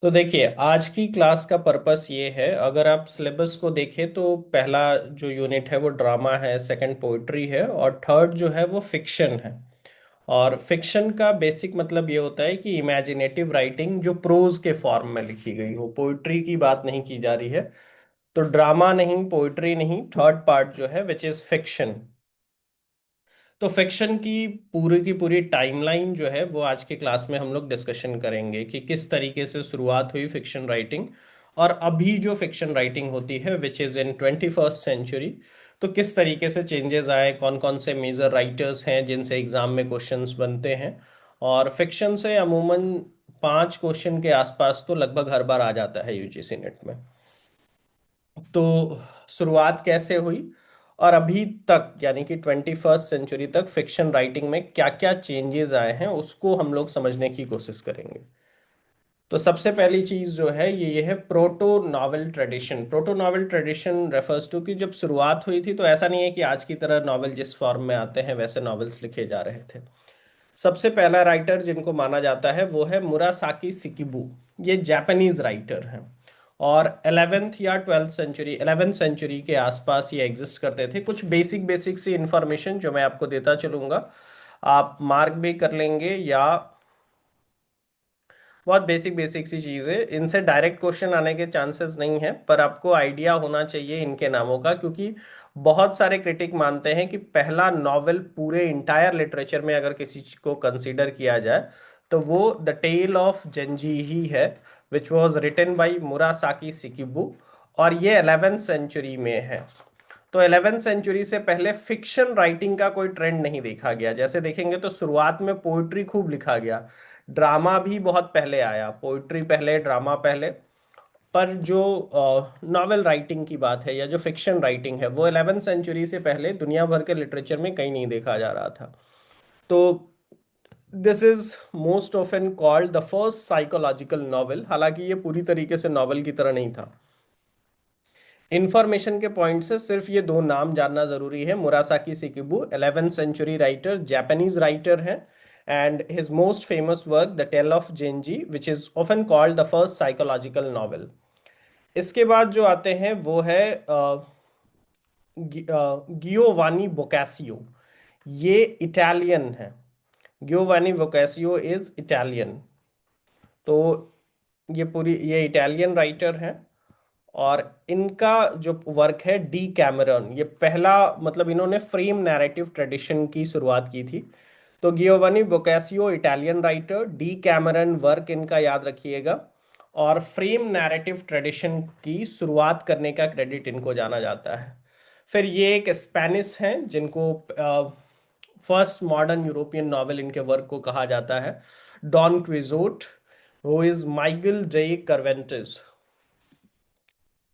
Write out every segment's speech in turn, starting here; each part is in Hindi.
तो देखिए, आज की क्लास का पर्पस ये है। अगर आप सिलेबस को देखें तो पहला जो यूनिट है वो ड्रामा है, सेकंड पोइट्री है और थर्ड जो है वो फिक्शन है। और फिक्शन का बेसिक मतलब ये होता है कि इमेजिनेटिव राइटिंग जो प्रोज के फॉर्म में लिखी गई हो, पोइट्री की बात नहीं की जा रही है। तो ड्रामा नहीं, पोइट्री नहीं, थर्ड पार्ट जो है विच इज फिक्शन। तो फिक्शन की पूरी टाइमलाइन जो है वो आज के क्लास में हम लोग डिस्कशन करेंगे कि किस तरीके से शुरुआत हुई फिक्शन राइटिंग, और अभी जो फिक्शन राइटिंग होती है which is in 21st century, तो किस तरीके से चेंजेस आए, कौन कौन से मेजर राइटर्स हैं जिनसे एग्जाम में क्वेश्चंस बनते हैं। और फिक्शन से अमूमन 5 क्वेश्चन के आसपास तो लगभग हर बार आ जाता है यूजीसी नेट में। तो शुरुआत कैसे हुई और अभी तक यानी कि 21st सेंचुरी तक फिक्शन राइटिंग में क्या क्या चेंजेस आए हैं उसको हम लोग समझने की कोशिश करेंगे। तो सबसे पहली चीज जो है ये है proto novel tradition. Proto novel tradition refers to कि जब शुरुआत हुई थी तो ऐसा नहीं है कि आज की तरह नॉवेल जिस फॉर्म में आते हैं वैसे नॉवेल्स लिखे जा रहे थे। सबसे पहला राइटर जिनको माना जाता है वो है मुरासाकी सिकिबू। ये जापानीज राइटर हैं और 11th या 12th सेंचुरी के आसपास ये एग्जिस्ट करते थे। कुछ बेसिक बेसिक सी इंफॉर्मेशन जो मैं आपको देता चलूंगा, आप मार्क भी कर लेंगे, या बहुत बेसिक बेसिक सी चीज़ है। इनसे डायरेक्ट क्वेश्चन आने के चांसेस नहीं है, पर आपको आइडिया होना चाहिए इनके नामों का, क्योंकि बहुत सारे क्रिटिक मानते हैं कि पहला नॉवेल पूरे इंटायर लिटरेचर में अगर किसी चीज को कंसीडर किया जाए तो वो द टेल ऑफ जेंजी ही है, विच वॉज रिटन बाई मुरासाकी सिकिबू। और ये 11th सेंचुरी में है। तो 11th सेंचुरी से पहले फिक्शन राइटिंग का कोई ट्रेंड नहीं देखा गया। जैसे देखेंगे तो शुरुआत में पोइट्री खूब लिखा गया, ड्रामा भी बहुत पहले आया, पोइट्री पहले, ड्रामा पहले। पर जो नॉवेल राइटिंग की बात है या जो फिक्शन राइटिंग है वो 11th सेंचुरी से पहले दुनिया भर के लिटरेचर में कहीं नहीं देखा जा रहा था। तो this is most often called the first psychological novel. हालांकि ये पूरी तरीके से नॉवेल की तरह नहीं था। इंफॉर्मेशन के पॉइंट से सिर्फ ये दो नाम जानना जरूरी है। Murasaki Shikibu 11th century writer, Japanese writer है, and his most famous work the tale of Genji which is often called the first psychological novel. इसके बाद जो आते हैं वो है गियोवानी बोकासियो। ये इटालियन है। गियोवानी बोकासियो इज इटालियन। तो ये इटालियन राइटर हैं। और इनका जो वर्क है डी कैमरन, ये पहला मतलब इन्होंने फ्रेम नैरेटिव ट्रेडिशन की शुरुआत की थी। तो Giovanni Boccaccio Italian writer, Decameron work इनका याद रखिएगा। और फ्रेम नैरेटिव ट्रेडिशन की शुरुआत करने का क्रेडिट इनको जाना जाता है। फिर ये एक स्पेनिश हैं जिनको फर्स्ट मॉडर्न यूरोपियन नॉवेल इनके वर्क को कहा जाता है, Don Quixote, who is Michael J Cervantes.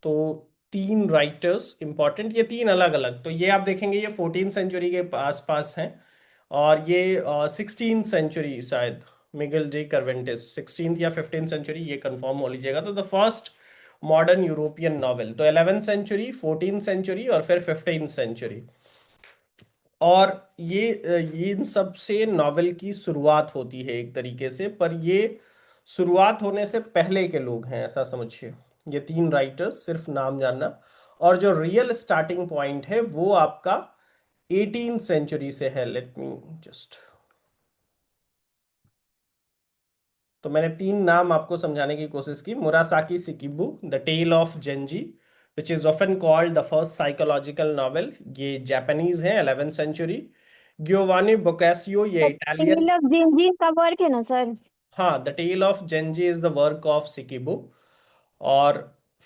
तो तीन राइटर्स इंपॉर्टेंट, ये तीन अलग अलग। तो ये आप देखेंगे ये 14th सेंचुरी के आसपास हैं। और ये 16th सेंचुरी शायद, मिगल जे करवेंटिस 16th या 15th सेंचुरी, ये कंफर्म हो लीजिएगा। तो the first modern European novel, तो 11th सेंचुरी, 14th सेंचुरी और फिर 15th सेंचुरी। और ये इन सब से नॉवेल की शुरुआत होती है एक तरीके से। पर ये शुरुआत होने से पहले के लोग हैं, ऐसा समझिए। ये तीन राइटर्स, सिर्फ नाम जानना। और जो रियल स्टार्टिंग पॉइंट है वो आपका 18th सेंचुरी से है। लेट मी जस्ट, तो मैंने तीन नाम आपको समझाने की कोशिश की। Murasaki Shikibu, the tale of Genji which is often called the first psychological novel, ये जापानीज है, 11th सेंचुरी। गियोवानी बोकासियो, ये the Italian. Tale of Genji का वर्क है ना सर? हाँ, the tale of Genji is the work of Shikibu. और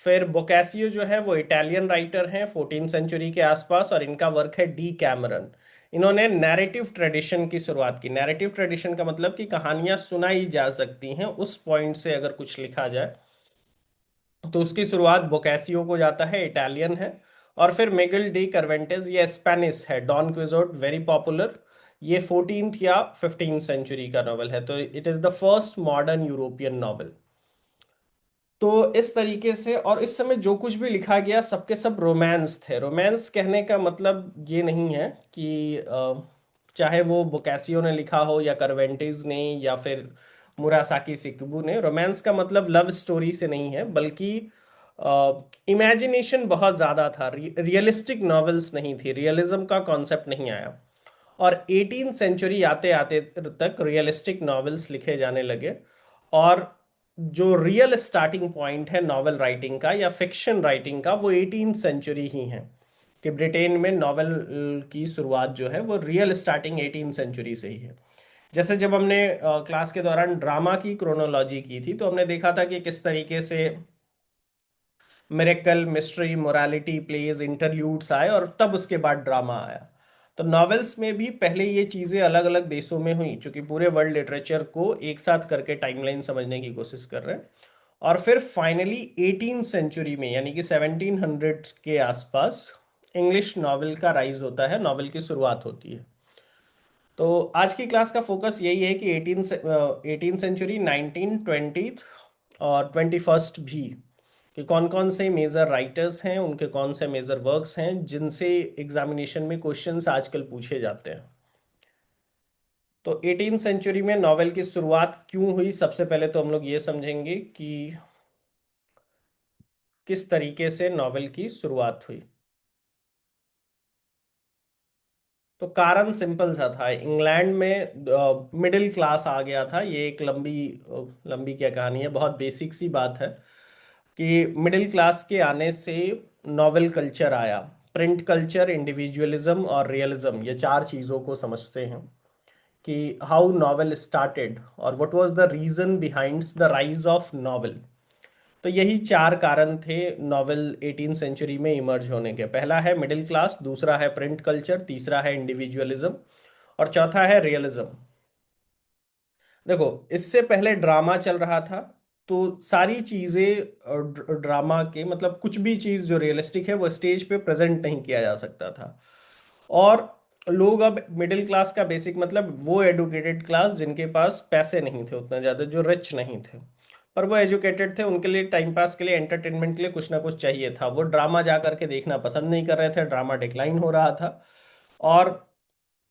फिर बोकासियो जो है वो इटालियन राइटर हैं 14th सेंचुरी के आसपास, और इनका वर्क है डी कैमरन। इन्होंने नैरेटिव ट्रेडिशन की शुरुआत की। नैरेटिव ट्रेडिशन का मतलब कि कहानियां सुनाई जा सकती हैं, उस पॉइंट से अगर कुछ लिखा जाए तो उसकी शुरुआत बोकासियो को जाता है, इटालियन है। और फिर मिगल डी करवेंटेज, ये स्पेनिश है, डॉन क्विजोट वेरी पॉपुलर, ये 14th या 15th सेंचुरी का नॉवल है। तो it is the first modern European novel. तो इस तरीके से, और इस समय जो कुछ भी लिखा गया सबके सब रोमांस थे। रोमांस कहने का मतलब ये नहीं है कि चाहे वो बोकासियो ने लिखा हो या करवेंटिस ने या फिर मुरासाकी सिकिबू ने। रोमांस का मतलब लव स्टोरी से नहीं है, बल्कि इमेजिनेशन बहुत ज्यादा था, रियलिस्टिक नॉवेल्स नहीं थी, रियलिज्म का कॉन्सेप्ट नहीं आया। और 18 सेंचुरी आते आते तक रियलिस्टिक नॉवेल्स लिखे जाने लगे। और जो रियल स्टार्टिंग पॉइंट है नॉवेल राइटिंग का या फिक्शन राइटिंग का, वो 18 सेंचुरी ही है। कि ब्रिटेन में नॉवेल की शुरुआत जो है वो रियल स्टार्टिंग 18 सेंचुरी से ही है। जैसे जब हमने क्लास के दौरान ड्रामा की क्रोनोलॉजी की थी, तो हमने देखा था कि किस तरीके से miracle, mystery, morality, plays, interludes आए और तब उसके बाद ड्रामा आया। तो नॉवेल्स में भी पहले ये चीजें अलग अलग देशों में हुई, क्योंकि पूरे वर्ल्ड लिटरेचर को एक साथ करके टाइमलाइन समझने की कोशिश कर रहे हैं। और फिर फाइनली 18 सेंचुरी में, यानी कि 1700 के आसपास, इंग्लिश नॉवेल का राइज होता है, नॉवेल की शुरुआत होती है। तो आज की क्लास का फोकस यही है कि 18 सेंचुरी, 19, 20 और 21 भी, कि कौन कौन से मेजर राइटर्स हैं, उनके कौन से मेजर वर्क्स हैं जिनसे एग्जामिनेशन में क्वेश्चंस आजकल पूछे जाते हैं। तो 18 सेंचुरी में नॉवेल की शुरुआत क्यों हुई, सबसे पहले तो हम लोग ये समझेंगे कि किस तरीके से नॉवेल की शुरुआत हुई। तो कारण सिंपल सा था, इंग्लैंड में मिडिल क्लास आ गया था। ये एक लंबी लंबी क्या कहानी है, बहुत बेसिक सी बात है कि मिडिल क्लास के आने से नॉवेल कल्चर आया। प्रिंट कल्चर, इंडिविजुअलिज्म और रियलिज्म, ये चार चीज़ों को समझते हैं कि हाउ नॉवेल स्टार्टेड और what was the reason behind the rise of novel. तो यही चार कारण थे नॉवेल 18 सेंचुरी में इमर्ज होने के। पहला है मिडिल क्लास, दूसरा है प्रिंट कल्चर, तीसरा है इंडिविजुअलिज्म और चौथा है रियलिज्म। देखो, इससे पहले ड्रामा चल रहा था, तो सारी चीजें ड्रामा के मतलब कुछ भी चीज जो रियलिस्टिक है वो स्टेज पे प्रेजेंट नहीं किया जा सकता था। और लोग, अब मिडिल क्लास का बेसिक मतलब वो एडुकेटेड क्लास जिनके पास पैसे नहीं थे उतना ज्यादा, जो रिच नहीं थे, पर वो एजुकेटेड थे, उनके लिए टाइम पास के लिए, एंटरटेनमेंट के लिए कुछ ना कुछ चाहिए था। वो ड्रामा जा करके देखना पसंद नहीं कर रहे थे, ड्रामा डिक्लाइन हो रहा था। और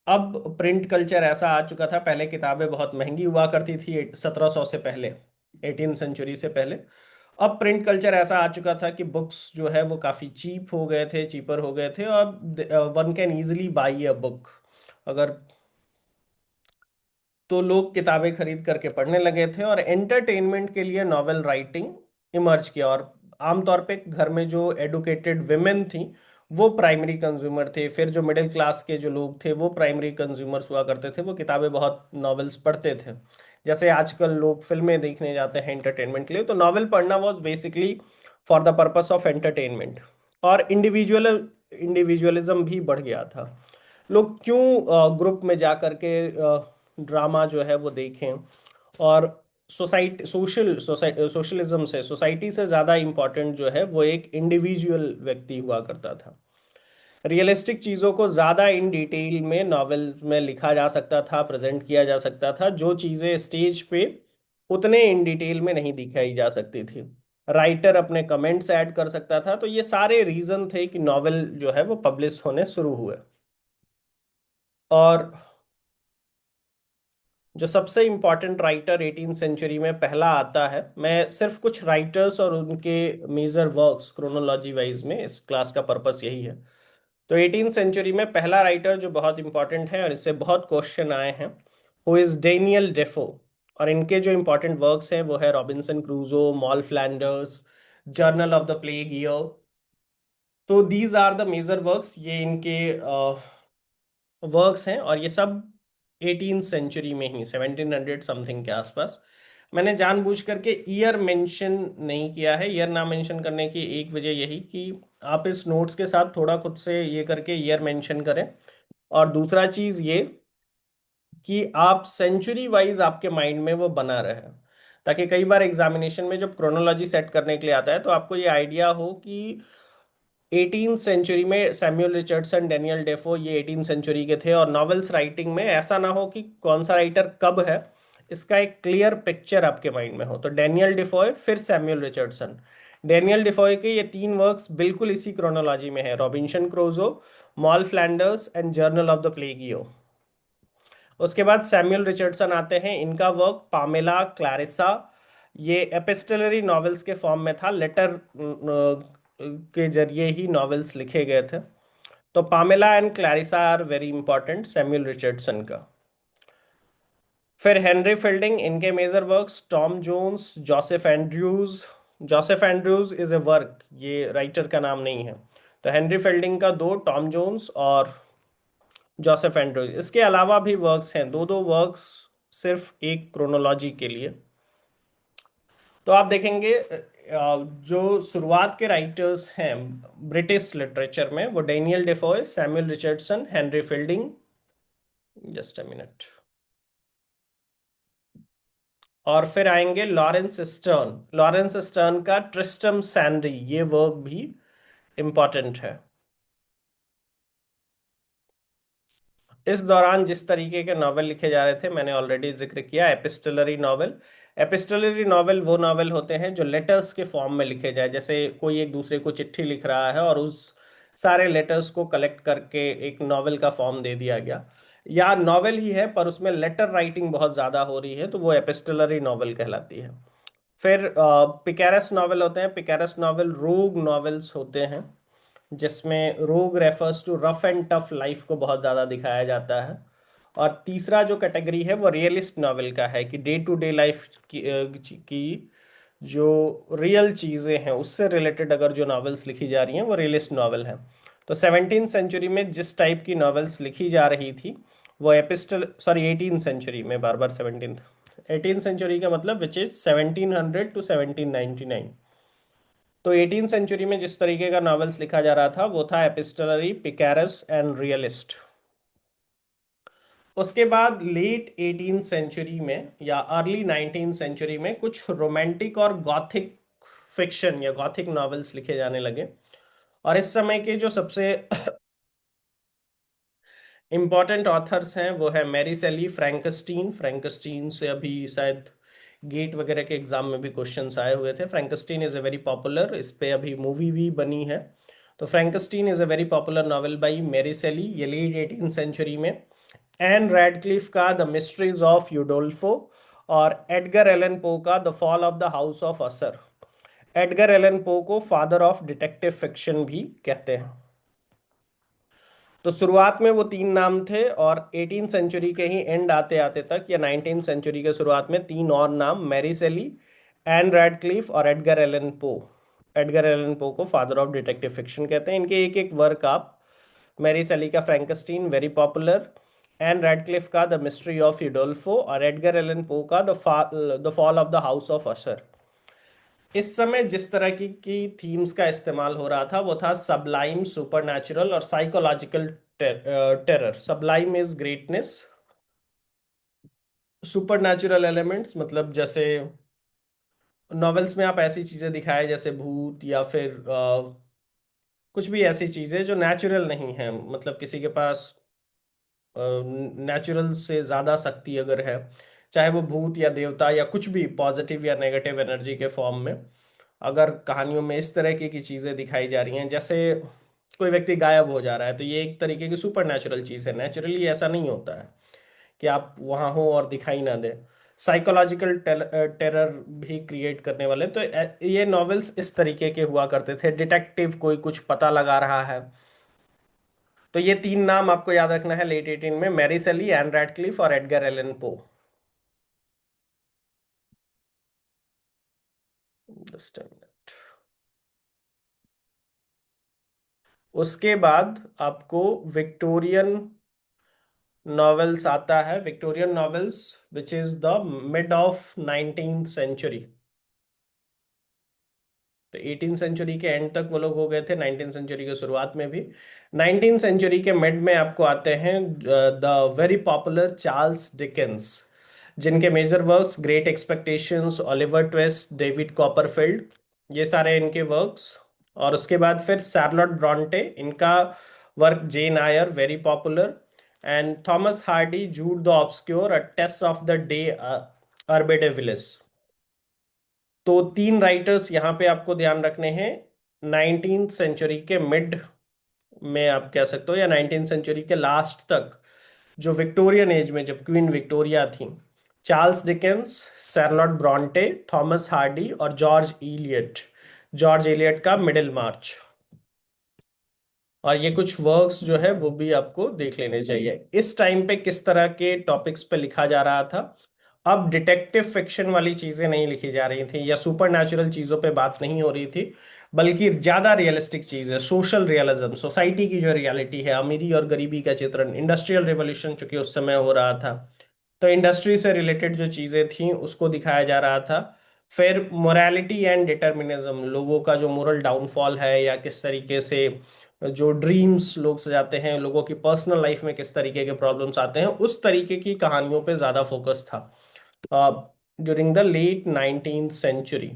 अब प्रिंट कल्चर ऐसा आ चुका था, पहले किताबें बहुत महंगी हुआ करती थी 1700 से पहले, 18 सेंचुरी से पहले। अब प्रिंट कल्चर ऐसा आ चुका था कि बुक्स जो है वो काफ़ी चीप हो गए थे, चीपर हो गए थे, और one can easily by a book. अगर तो लोग किताबें खरीद करके पढ़ने लगे थे, और एंटरटेनमेंट के लिए नॉवेल राइटिंग इमर्ज किया। और आमतौर पे घर में जो एडुकेटेड विमेन थी वो प्राइमरी कंज्यूमर थे, फिर जो मिडिल क्लास के जो लोग थे वो प्राइमरी कंज्यूमर्स हुआ करते थे, वो किताबें बहुत, नॉवेल्स पढ़ते थे। जैसे आजकल लोग फिल्में देखने जाते हैं एंटरटेनमेंट के लिए, तो नॉवेल पढ़ना was basically for the purpose of entertainment. और इंडिविजुअलिज्म भी बढ़ गया था। लोग क्यों ग्रुप में जा करके ड्रामा जो है वो देखें। और सोसाइटी, सोशलिज्म से, सोसाइटी से ज़्यादा इम्पोर्टेंट जो है वो एक इंडिविजुअल व्यक्ति हुआ करता था। रियलिस्टिक चीज़ों को ज़्यादा इन डिटेल में नॉवेल में लिखा जा सकता था, प्रेजेंट किया जा सकता था, जो चीज़ें स्टेज पे उतने इन डिटेल में नहीं दिखाई जा सकती थी। राइटर अपने कमेंट्स ऐड कर सकता था। तो ये सारे रीजन थे कि नॉवेल जो है वो पब्लिश होने शुरू हुए। और जो सबसे इम्पॉर्टेंट राइटर 18 सेंचुरी में पहला आता है, मैं सिर्फ कुछ राइटर्स और उनके मेजर वर्क्स क्रोनोलॉजी वाइज में, इस क्लास का पर्पस यही है। तो 18 सेंचुरी में पहला राइटर जो बहुत इंपॉर्टेंट है और इससे बहुत क्वेश्चन आए हैं, वो इज डेनियल डेफो। और इनके जो इंपॉर्टेंट वर्क्स हैं वो है Robinson Crusoe, Moll Flanders, journal of the plague year. तो these are the major works, ये इनके वर्क्स हैं, और ये सब 18 सेंचुरी में ही, 1700 समथिंग के आसपास। मैंने जानबूझ करके ईयर मेंशन नहीं किया है। ईयर ना मेंशन करने की एक वजह यही कि आप इस नोट्स के साथ थोड़ा खुद से ये करके ईयर मेंशन करें। और दूसरा चीज ये कि आप सेंचुरी वाइज आपके माइंड में वो बना रहे, ताकि कई बार एग्जामिनेशन में जब क्रोनोलॉजी सेट करने के लिए आता है तो आपको ये आइडिया हो कि 18 सेंचुरी में सैमुअल रिचर्डसन, डेनियल डेफो, ये 18 सेंचुरी के थे। और नॉवेल्स राइटिंग में ऐसा ना हो कि कौन सा राइटर कब है, इसका एक क्लियर पिक्चर आपके माइंड में हो। तो डेनियल डिफॉय फिर सैमुअल रिचर्डसन। डेनियल डिफॉय के ये तीन वर्क्स बिल्कुल इसी क्रोनोलॉजी में है, Robinson Crusoe, mall Flanders and journal of the plague year. उसके बाद सैमुअल रिचर्डसन आते हैं, इनका वर्क पामेला, क्लैरिसा, ये एपिस्टलरी नॉवेल्स के फॉर्म में था, लेटर के जरिए ही नॉवेल्स लिखे गए थे। तो Pamela and Clarissa are very important Samuel Richardson का। फिर हेनरी फील्डिंग, इनके major works Tom Jones, Joseph Andrews. Joseph Andrews is a work, ये राइटर का नाम नहीं है। तो हेनरी फील्डिंग का दो, टॉम जोन्स और जोसेफ एंड्रयूज। इसके अलावा भी वर्क्स हैं, दो दो वर्क्स सिर्फ एक क्रोनोलॉजी के लिए। तो आप देखेंगे जो शुरुआत के राइटर्स हैं ब्रिटिश लिटरेचर में, वो Daniel Defoe, Samuel Richardson, Henry Fielding. Just a minute. और फिर आएंगे लॉरेंस स्टर्न। लॉरेंस स्टर्न का ट्रिस्टम सैंडी, ये वर्क भी इंपॉर्टेंट है। इस दौरान जिस तरीके के नॉवेल लिखे जा रहे थे मैंने ऑलरेडी जिक्र किया, एपिस्टलरी नॉवेल। एपिस्टलरी नॉवेल वो नॉवेल होते हैं जो लेटर्स के फॉर्म में लिखे जाए, जैसे कोई एक दूसरे को चिट्ठी लिख रहा है और उस सारे लेटर्स को कलेक्ट करके एक नॉवेल का फॉर्म दे दिया गया, या नॉवेल ही है पर उसमें लेटर राइटिंग बहुत ज्यादा हो रही है, तो वो एपिस्टलरी नॉवेल कहलाती है। फिर पिकेरस नॉवेल होते हैं। पिकेरस नॉवेल रोग नॉवेल्स होते हैं, जिसमें rogue refers to rough and tough life को बहुत ज़्यादा दिखाया जाता है। और तीसरा जो कैटेगरी है वो रियलिस्ट नॉवेल का है, कि डे टू डे लाइफ की जो रियल चीज़ें हैं उससे रिलेटेड अगर जो नॉवेल्स लिखी जा रही हैं वो रियलिस्ट नॉवेल है। तो 17th सेंचुरी में जिस टाइप की नॉवेल्स लिखी जा रही थी वो एपिस्टल, सॉरी 18th सेंचुरी में, बार बार 17th, 18th सेंचुरी का मतलब विच इज 1700 टू 1799। तो 18th सेंचुरी में जिस तरीके का नॉवेल्स लिखा जा रहा था वो था एपिस्टलरी, पिकैरस एंड रियलिस्ट। उसके बाद लेट 18th सेंचुरी में या अर्ली 19th सेंचुरी में कुछ रोमांटिक और गॉथिक फिक्शन या गॉथिक नॉवेल्स लिखे जाने लगे। और इस समय के जो सबसे इम्पॉर्टेंट ऑथर्स हैं वो है मैरी सेली, फ्रैंकस्टीन। फ्रैंकस्टीन से अभी शायद गेट वगैरह के एग्जाम में भी क्वेश्चंस आए हुए थे। Frankenstein is a very popular, इस पे अभी मूवी भी बनी है। तो Frankenstein is a very popular novel by Mary Shelley, ये लेट 18th सेंचुरी में। एन रैडक्लिफ का द मिस्ट्रीज ऑफ यूडोल्फो, और एडगर एलन पो का the fall of the house of Usher. Edgar Allan Poe को फादर ऑफ डिटेक्टिव फिक्शन भी कहते हैं। तो शुरुआत में वो तीन नाम थे, और 18th सेंचुरी के ही एंड आते आते तक या 19th सेंचुरी के शुरुआत में तीन और नाम, मैरी सेली, एन रैडक्लिफ और एडगर एलन पो। एडगर एलन पो को फादर ऑफ डिटेक्टिव फिक्शन कहते हैं। इनके एक एक वर्क आप, मैरी सेली का Frankenstein very popular, N Radcliffe का द मिस्ट्री ऑफ यूडोल्फो, और एडगर एलन पो का the fall of the house of असर। इस समय जिस तरह की थीम्स का इस्तेमाल हो रहा था वो था सबलाइम, सुपरनैचुरल और psychological terror. Sublime is greatness, supernatural elements मतलब जैसे नॉवेल्स में आप ऐसी चीजें दिखाए जैसे भूत, या फिर कुछ भी ऐसी चीजें जो नेचुरल नहीं है, मतलब किसी के पास नेचुरल से ज्यादा शक्ति अगर है, चाहे वो भूत या देवता या कुछ भी पॉजिटिव या नेगेटिव एनर्जी के फॉर्म में, अगर कहानियों में इस तरह की चीजें दिखाई जा रही हैं, जैसे कोई व्यक्ति गायब हो जा रहा है, तो ये एक तरीके की सुपर नेचुरल चीज है। नेचुरली ऐसा नहीं होता है कि आप वहां हो और दिखाई ना दे। साइकोलॉजिकल टेरर भी क्रिएट करने वाले, तो ये नॉवेल्स इस तरीके के हुआ करते थे। डिटेक्टिव, कोई कुछ पता लगा रहा है। तो ये तीन नाम आपको याद रखना है लेट 18 में, मैरी सेली, एन रैडक्लिफ और Edgar Allan Poe. Just a minute. उसके बाद आपको विक्टोरियन नॉवेल्स आता है। Victorian novels which is the mid of 19th century. तो 18th सेंचुरी के एंड तक वो लोग हो गए थे, 19th सेंचुरी के शुरुआत में भी। 19th सेंचुरी के मिड में आपको आते हैं the very popular Charles Dickens, जिनके major works Great Expectations, Oliver Twist, David Copperfield, ये सारे इनके वर्क्स। और उसके बाद फिर शार्लोट ब्रॉन्टे, इनका work Jane Eyre very popular, and Thomas Hardy, Jude the obscure, a Tess of the d'Urbervilles. तो तीन राइटर्स यहाँ पे आपको ध्यान रखने हैं 19th सेंचुरी के मिड में, आप कह सकते हो, या 19th सेंचुरी के लास्ट तक जो विक्टोरियन एज में जब क्वीन विक्टोरिया थी, Charles Dickens, Charlotte Brontë, Thomas Hardy और जॉर्ज एलियट का मिडिल मार्च। और ये कुछ वर्क्स जो है वो भी आपको देख लेने चाहिए। इस टाइम पे किस तरह के टॉपिक्स पे लिखा जा रहा था? अब डिटेक्टिव फिक्शन वाली चीजें नहीं लिखी जा रही थी या सुपर नेचुरल चीजों पे बात नहीं हो रही थी, बल्कि ज्यादा रियलिस्टिक चीजें, सोशल रियलिज्म, सोसाइटी की जो रियलिटी है, अमीरी और गरीबी का चित्रण, इंडस्ट्रियल रिवॉल्यूशन चूंकि उस समय हो रहा था, तो इंडस्ट्री से रिलेटेड जो चीजें थी उसको दिखाया जा रहा था। फिर मोरालिटी एंड डिटर्मिनिज्म, लोगों का जो मोरल डाउनफॉल है या किस तरीके से जो ड्रीम्स लोग सजाते हैं, लोगों की पर्सनल लाइफ में किस तरीके के प्रॉब्लम्स आते हैं, उस तरीके की कहानियों पे ज्यादा फोकस था during the late 19th century.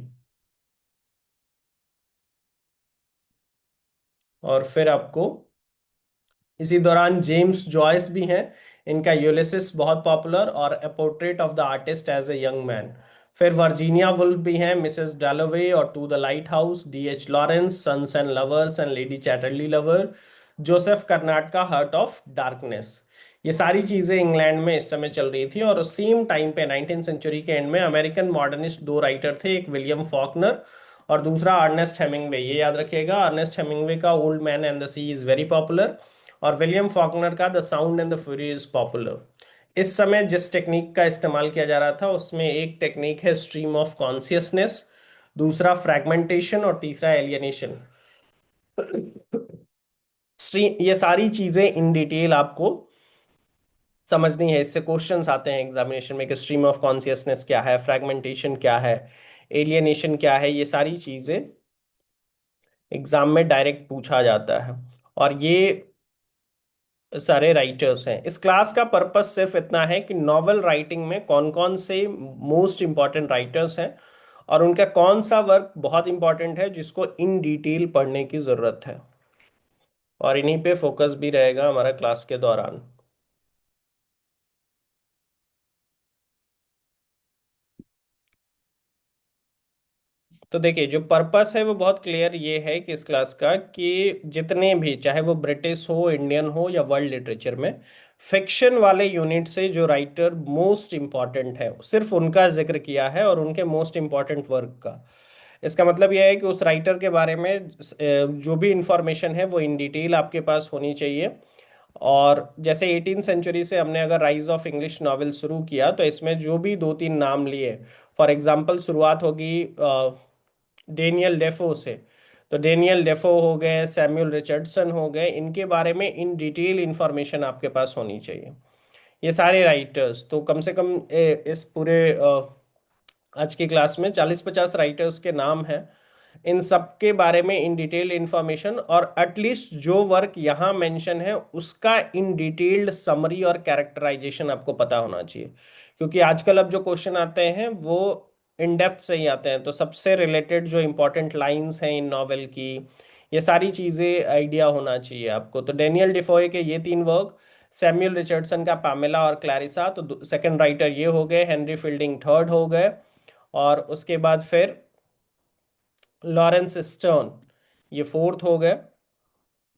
और फिर आपको इसी दौरान जेम्स जॉयस भी हैं, इनका यूलिसिस बहुत पॉपुलर, और a portrait of the artist as a young man. फिर वर्जीनिया वुल्फ भी हैं, मिसेस डैलोवे और to the light house, DH Lawrence, sons and lovers and Lady Chatterley lover, Joseph Conrad का हर्ट ऑफ डार्कनेस। ये सारी चीजें इंग्लैंड में इस समय चल रही थी। और उस सेम टाइम पे 19th सेंचुरी के एंड में अमेरिकन मॉडर्निस्ट दो राइटर थे, एक विलियम फॉकनर और दूसरा अर्नेस्ट हेमिंग्वे। ये याद रखिएगा, अर्नेस्ट हेमिंग्वे का Old Man and the Sea is very popular, और विलियम फॉकनर का the Sound and the Fury is popular. इस समय जिस टेक्निक का इस्तेमाल किया जा रहा था उसमें एक टेक्निक है स्ट्रीम ऑफ कॉन्शियसनेस, दूसरा फ्रैगमेंटेशन और तीसरा एलियनेशन। स्ट्रीम, ये सारी चीजें इन डिटेल आपको समझनी है। इससे क्वेश्चंस आते हैं एग्जामिनेशन में कि स्ट्रीम ऑफ कॉन्शियसनेस क्या है, फ्रैगमेंटेशन क्या है, एलियनेशन क्या है, ये सारी चीजें एग्जाम में डायरेक्ट पूछा जाता है। और ये सारे राइटर्स हैं। इस क्लास का पर्पस सिर्फ इतना है कि नॉवल राइटिंग में कौन कौन से मोस्ट इंपॉर्टेंट राइटर्स हैं और उनका कौन सा वर्क बहुत इंपॉर्टेंट है जिसको इन डिटेल पढ़ने की जरूरत है, और इन्हीं पे फोकस भी रहेगा हमारा क्लास के दौरान। तो देखिए, जो पर्पस है वो बहुत क्लियर ये है कि इस क्लास का कि जितने भी, चाहे वो ब्रिटिश हो, इंडियन हो या वर्ल्ड लिटरेचर में, फिक्शन वाले यूनिट से जो राइटर मोस्ट इंपॉर्टेंट है सिर्फ उनका जिक्र किया है और उनके मोस्ट इंपॉर्टेंट वर्क का। इसका मतलब यह है कि उस राइटर के बारे में जो भी इंफॉर्मेशन है वो इन डिटेल आपके पास होनी चाहिए। और जैसे 18th सेंचुरी से हमने अगर राइज ऑफ इंग्लिश नॉवेल शुरू किया तो इसमें जो भी दो तीन नाम लिए, फॉर एग्जांपल शुरुआत होगी डेनियल डेफो से, तो डेनियल डेफो हो गए, सैमुअल रिचर्डसन हो गए, इनके बारे में इन डिटेल इंफॉर्मेशन आपके पास होनी चाहिए। ये सारे राइटर्स तो कम से कम इस पूरे आज की क्लास में 40-50 राइटर्स के नाम हैं। इन सब के बारे में इन डिटेल इंफॉर्मेशन, और एटलीस्ट जो वर्क यहाँ मेंशन है उसका इन डिटेल्ड समरी और कैरेक्टराइजेशन आपको पता होना चाहिए। क्योंकि आजकल अब जो क्वेश्चन आते हैं वो इन डेप्थ से ही आते हैं, तो सबसे रिलेटेड जो इंपॉर्टेंट लाइंस हैं इन नॉवेल की, ये सारी चीज़ें आइडिया होना चाहिए आपको। तो डेनियल डिफोए के ये तीन वर्क, सैमुअल रिचर्डसन का पैमेला और क्लैरिसा, तो सेकंड राइटर ये हो गए, हेनरी फील्डिंग थर्ड हो गए, और उसके बाद फिर लॉरेंस स्टर्न ये फोर्थ हो गए।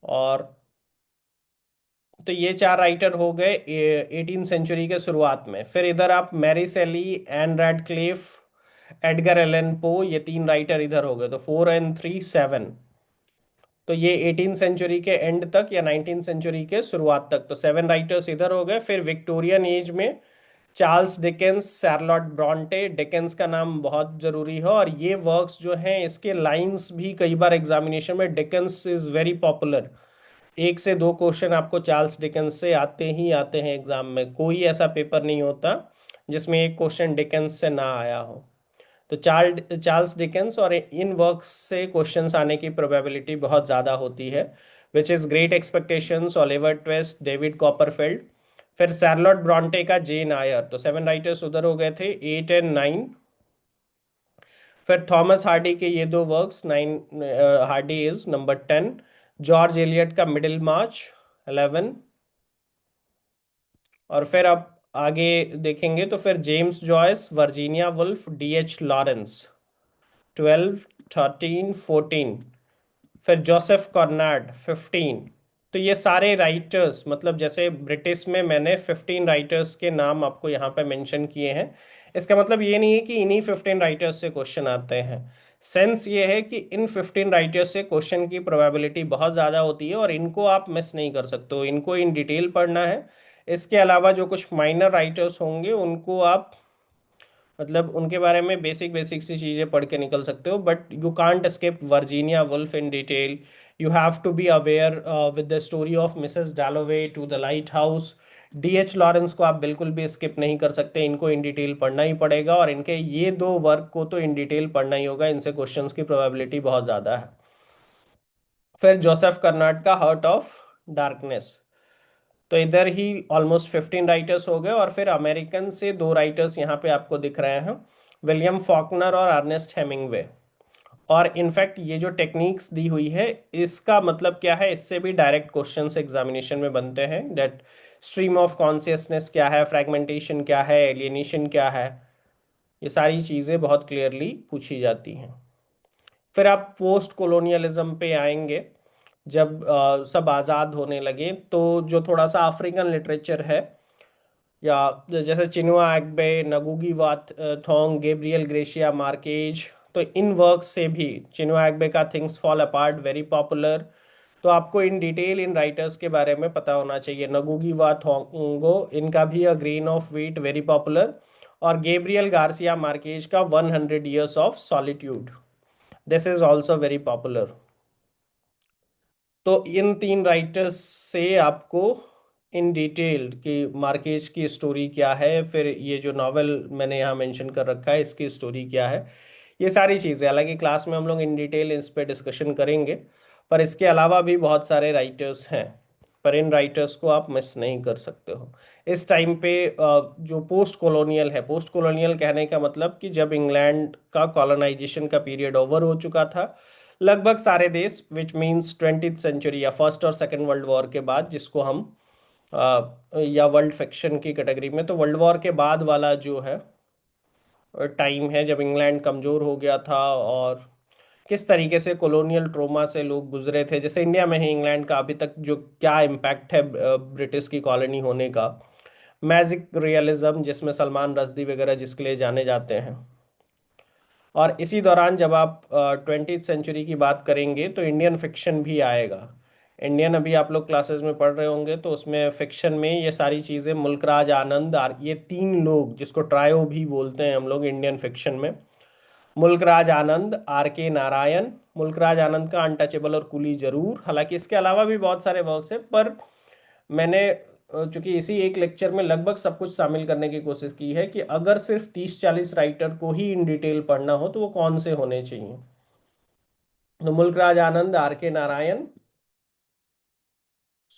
और तो ये चार राइटर हो गए 18th सेंचुरी के शुरुआत में। फिर इधर आप Mary Shelley, Ann Radcliffe, Edgar Allan पो, ये तीन राइटर इधर हो गए, तो 4 और 3 7। तो ये 18th सेंचुरी के एंड तक या 19th सेंचुरी के शुरुआत तक, तो 7 राइटर्स इधर हो गए। फिर विक्टोरियन एज में Charles Dickens, Charlotte Brontë, Dickens का नाम बहुत जरूरी है, और ये वर्क्स जो हैं इसके लाइंस भी कई बार एग्जामिनेशन में, डिकेंस इज वेरी पॉपुलर। एक से दो क्वेश्चन आपको चार्ल्स डिकेंस से आते ही आते हैं एग्जाम में, कोई ऐसा पेपर नहीं होता जिसमें एक क्वेश्चन डिकेंस से ना आया हो। तो चार्ल्स डिकेंस और इन वर्क्स से क्वेश्चंस आने की प्रोबेबिलिटी बहुत ज़्यादा होती है, which is great Expectations, Oliver Twist, David Copperfield. फिर शार्लोट ब्रॉन्टे का जेन आयर, तो 7 राइटर्स उधर हो गए थे, 8 और 9। फिर थॉमस हार्डी के ये दो works, 9, Hardy is number 10। George Eliot का मिडिल मार्च 11। और फिर आप आगे देखेंगे तो फिर James Joyce, Virginia Woolf, DH Lawrence 12, 13, 14। फिर जोसेफ कॉर्नाड 15। तो ये सारे राइटर्स, मतलब जैसे ब्रिटिश में मैंने 15 राइटर्स के नाम आपको यहाँ पे मेंशन किए हैं। इसका मतलब ये नहीं है कि इन्हीं 15 राइटर्स से क्वेश्चन आते हैं। सेंस ये है कि इन 15 राइटर्स से क्वेश्चन की प्रोबेबिलिटी बहुत ज़्यादा होती है और इनको आप मिस नहीं कर सकते हो, इनको इन डिटेल पढ़ना है। इसके अलावा जो कुछ माइनर राइटर्स होंगे उनको आप, मतलब उनके बारे में बेसिक बेसिक सी चीज़ें पढ़ के निकल सकते हो, but you can't escape Virginia Woolf in detail. You have to be aware with the story of Mrs Dalloway to the light house. DH Lawrence को आप बिल्कुल भी स्किप नहीं कर सकते, इनको इन डिटेल पढ़ना ही पड़ेगा, और इनके ये दो वर्क को तो इन डिटेल पढ़ना ही होगा, इनसे क्वेश्चंस की प्रोबेबिलिटी बहुत ज़्यादा है। फिर जोसेफ कर्नाड का हर्ट ऑफ डार्कनेस। तो इधर ही ऑलमोस्ट 15 राइटर्स हो गए, और फिर अमेरिकन से दो राइटर्स यहाँ पे आपको दिख रहे हैं, विलियम फॉकनर और अर्नेस्ट हेमिंगवे। और इनफैक्ट ये जो टेक्निक्स दी हुई है, इसका मतलब क्या है, इससे भी डायरेक्ट क्वेश्चंस एग्जामिनेशन में बनते हैं। दैट स्ट्रीम ऑफ कॉन्शियसनेस क्या है, फ्रैगमेंटेशन क्या है, एलियनेशन क्या है, ये सारी चीज़ें बहुत क्लियरली पूछी जाती हैं। फिर आप पोस्ट कोलोनियलिज्म पे आएंगे। जब सब आज़ाद होने लगे, तो जो थोड़ा सा अफ्रीकन लिटरेचर है, या जैसे चिनुआ एग्बे, नगुगी वात थोंग, गैब्रियल ग्रेशिया मार्केज, तो इन वर्क से भी, चिनुआ एग्बे का things fall apart very popular. तो आपको इन डिटेल इन राइटर्स के बारे में पता होना चाहिए। नगुगी वा थोंगो, इनका भी a grain of wheat very popular, और गैब्रियल गार्सिया मार्केज का 100 years of solitude, this is also very popular. तो इन तीन राइटर्स से आपको इन डिटेल कि मार्केज की स्टोरी क्या है, फिर ये जो नॉवेल मैंने यहाँ मेंशन कर रखा है इसकी स्टोरी क्या है, ये सारी चीज़ें, हालांकि क्लास में हम लोग इन डिटेल इस पे डिस्कशन करेंगे, पर इसके अलावा भी बहुत सारे राइटर्स हैं, पर इन राइटर्स को आप मिस नहीं कर सकते हो। इस टाइम पे जो पोस्ट कॉलोनियल है, पोस्ट कॉलोनियल कहने का मतलब कि जब इंग्लैंड का कॉलोनाइजेशन का पीरियड ओवर हो चुका था, लगभग सारे देश, विच मीन्स 20th सेंचुरी या फर्स्ट और सेकंड वर्ल्ड वॉर के बाद, जिसको हम या वर्ल्ड फिक्शन की कैटेगरी में, तो वर्ल्ड वॉर के बाद वाला जो है टाइम है, जब इंग्लैंड कमज़ोर हो गया था, और किस तरीके से कॉलोनियल ट्रोमा से लोग गुजरे थे, जैसे इंडिया में ही इंग्लैंड का अभी तक जो क्या इम्पैक्ट है ब्रिटिश की कॉलोनी होने का। मैजिक रियलिज्म, जिसमें सलमान रश्दी वगैरह जिसके लिए जाने जाते हैं। और इसी दौरान जब आप 20th सेंचुरी की बात करेंगे, तो इंडियन फिक्शन भी आएगा। इंडियन अभी आप लोग क्लासेस में पढ़ रहे होंगे, तो उसमें फिक्शन में ये सारी चीज़ें, मुल्कराज आनंद, ये तीन लोग जिसको ट्रायो भी बोलते हैं हम लोग इंडियन फिक्शन में, मुल्कराज आनंद, आर के नारायण। मुल्कराज आनंद का अनटचेबल और कुली जरूर, हालांकि इसके अलावा भी बहुत सारे वर्क्स हैं, पर मैंने चूंकि इसी एक लेक्चर में लगभग सब कुछ शामिल करने की कोशिश की है कि अगर सिर्फ 30-40 राइटर को ही इन डिटेल पढ़ना हो तो वो कौन से होने चाहिए। तो मुल्कराज आनंद, आर के नारायण,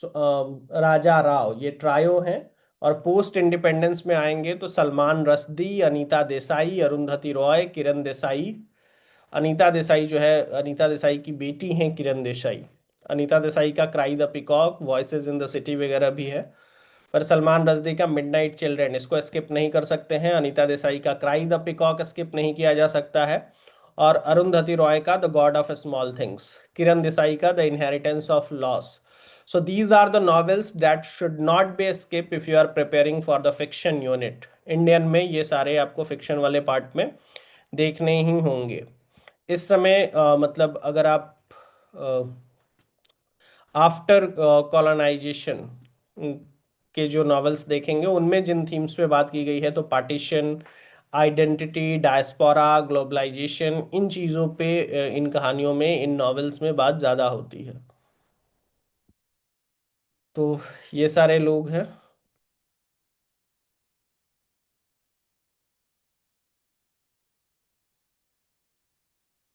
राजा राव, ये ट्रायो हैं। और पोस्ट इंडिपेंडेंस में आएंगे तो सलमान रश्दी, अनीता देसाई, अरुंधति रॉय, किरण देसाई। अनीता देसाई जो है, अनीता देसाई की बेटी हैं किरण देसाई। अनीता देसाई का cry the peacock, voices in the city वगैरह भी है। पर सलमान रश्दी का मिडनाइट चिल्ड्रन, इसको स्किप नहीं कर सकते हैं। अनीता देसाई का क्राई द पिकॉक स्किप नहीं किया जा सकता है। और अरुंधति रॉय का the God of small things, Kiran Desai का the inheritance of loss. So these are the novels that should not be skip if you are preparing for the fiction unit. Indian में ये सारे आपको फिक्शन वाले पार्ट में देखने ही होंगे। इस समय मतलब अगर आप आफ्टर कॉलोनाइजेशन के जो नॉवेल्स देखेंगे, उनमें जिन थीम्स पे बात की गई है, तो पार्टीशन, आइडेंटिटी, डायस्पोरा, ग्लोबलाइजेशन, इन चीज़ों पे इन कहानियों में, इन नॉवेल्स में बात ज़्यादा होती है। तो ये सारे लोग हैं।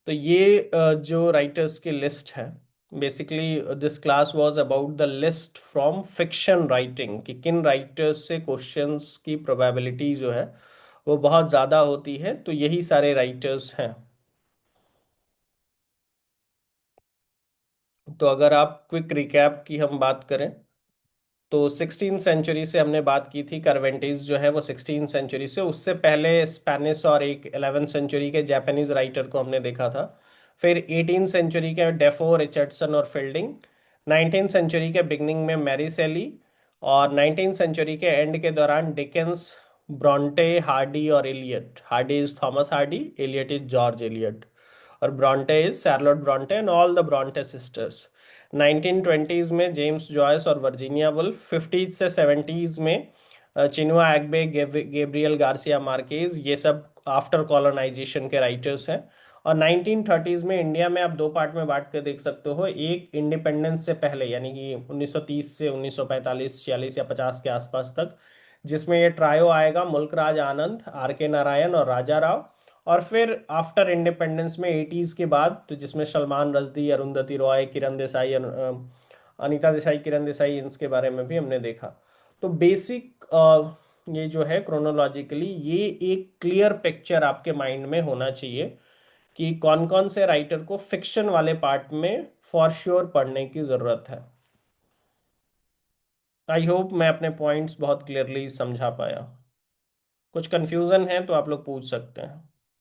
तो ये जो राइटर्स की लिस्ट है, basically this class was about the list from fiction writing, कि किन राइटर्स से क्वेश्चंस की प्रोबेबिलिटी जो है वो बहुत ज़्यादा होती है, तो यही सारे राइटर्स हैं। तो अगर आप क्विक रिकैप की हम बात करें, तो 16th सेंचुरी से हमने बात की थी, करवेंटिस जो है वो 16th सेंचुरी से, उससे पहले स्पेनिश और एक 11th सेंचुरी के जापानीज राइटर को हमने देखा था। फिर 18th सेंचुरी के डेफो, रिचर्डसन और फील्डिंग, 19th सेंचुरी के बिगनिंग में मैरी सेली, और 19th सेंचुरी के एंड के दौरान डिकेंस, ब्रॉन्टे, हार्डी और Eliot. Hardy is Thomas Hardy, Eliot is George Eliot, और Bronte is Charlotte Bronte and all the Bronte sisters. 1920s में जेम्स जॉयस और वर्जीनिया वुल्फ। 50s से 70s में Chinua Achebe, Gabriel Garcia Marquez, ये सब आफ्टर कॉलोनाइजेशन के राइटर्स हैं। और 1930s में इंडिया में आप दो पार्ट में बांट कर देख सकते हो, एक इंडिपेंडेंस से पहले यानी कि 1930 से 1945, 46 या 50 के आसपास तक, जिसमें ये ट्रायो आएगा, मुल्क राज आनंद, आर के नारायण और राजा राव। और फिर आफ्टर इंडिपेंडेंस में 80s के बाद, तो जिसमें सलमान रश्दी, अरुंधति रॉय, किरण देसाई, अनीता देसाई, किरण देसाई, इनके बारे में भी हमने देखा। तो बेसिक ये जो है क्रोनोलॉजिकली, ये एक क्लियर पिक्चर आपके माइंड में होना चाहिए कि कौन कौन से राइटर को फिक्शन वाले पार्ट में फॉर श्योर पढ़ने की जरूरत है। आई होप मैं अपने पॉइंट्स बहुत क्लियरली समझा पाया। कुछ कंफ्यूजन है तो आप लोग पूछ सकते हैं।